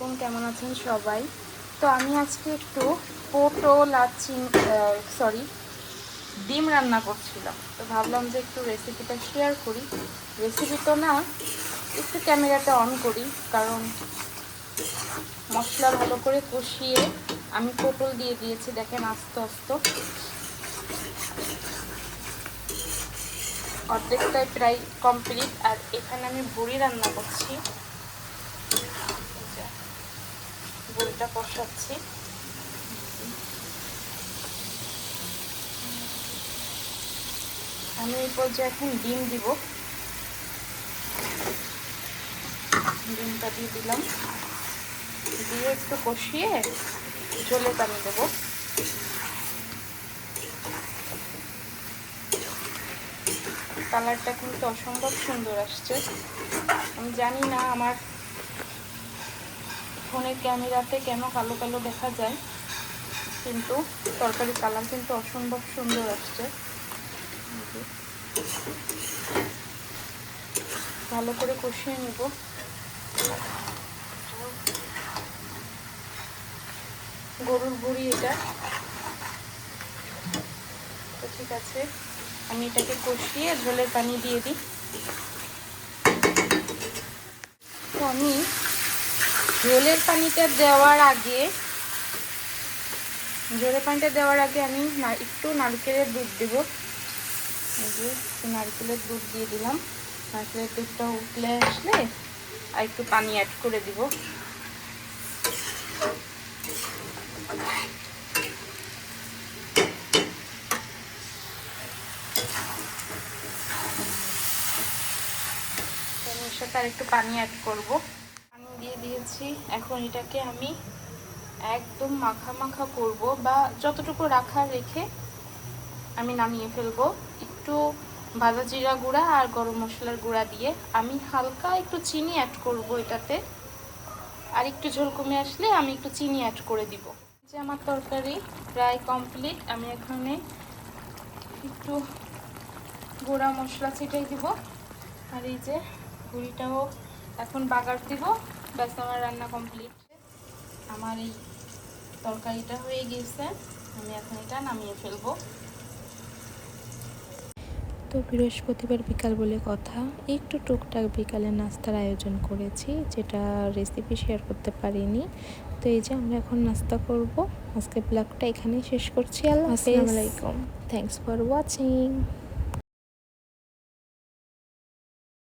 আলাইকুম, কেমন আছেন সবাই? তো আমি আজকে একটু পটল আর ডিম রান্না করছিলাম। তো ভাবলাম যে একটু রেসিপিটা শেয়ার করি। রেসিপি তো না, একটু ক্যামেরাটা অন করি, কারণ মশলা ভালো করে কষিয়ে আমি পটল দিয়ে দিয়েছি। দেখেন আস্তে আস্তে অর্ধেকটাই প্রায় কমপ্লিট। আর এখানে আমি বড়ি রান্না করছি, বড়িটা কষাচ্ছি। আমি এই পর্যায়ে এখন ডিম দিব। ডিমটা দিয়ে দিলাম, দিয়ে একটু কষিয়ে ঝোলে পানি দেবো। কালারটা কিন্তু অসম্ভব সুন্দর আসছে। আমি জানি না আমার ফোনের ক্যামেরাতে কেন কালো কালো দেখা যায়, কিন্তু তরকারি কালার কিন্তু অসম্ভব সুন্দর আসছে। ভালো করে কষিয়ে নেব। গরুর ভুঁড়ি এটা। তো ঠিক আছে, আমি এটাকে কষিয়ে ঝোলের পানি দিয়ে দিই। তো আমি ঝোলের পানিটা দেওয়ার আগে আমি একটু নারকেলের দুধ দেব। একটু নারকেলের দুধ দিয়ে দিলাম। নারকেলের দুধটা উতলে আসলে আর একটু পানি অ্যাড করে দিব। এর সাথে আর একটু পানি অ্যাড করব। পানি দিয়ে দিয়েছি। এখন এটাকে আমি একদম মাখা মাখা করব, বা যতটুকু রাখা রেখে আমি নামিয়ে ফেলবো। একটু ভাজা জিরা গুঁড়া আর গরম মশলার গুঁড়া দিয়ে আমি হালকা একটু চিনি অ্যাড করব এটাতে। আর একটু ঝোল কমে আসলে আমি একটু চিনি অ্যাড করে দিব। যে আমার তরকারি প্রায় কমপ্লিট। আমি এখানে একটু গুঁড়া মশলা ছিটাই দিব। আর এই যে গুঁড়িটাও এখন বাগার দিব। ব্যাস, আমার রান্না কমপ্লিট। আমার এই তরকারিটা হয়ে গেছে। আমি এখন এটা নামিয়ে ফেলবো। তো বৃহস্পতিবার বিকাল বলে কথা, একটু টুকটাক বিকালে নাস্তার আয়োজন করেছি, যেটা রেসিপি শেয়ার করতে পারিনি। তো এই যে আমরা এখন নাস্তা করব। আজকে ব্লগটা এখানেই শেষ করছি। আসসালামু আলাইকুম, থ্যাংকস ফর ওয়াচিং।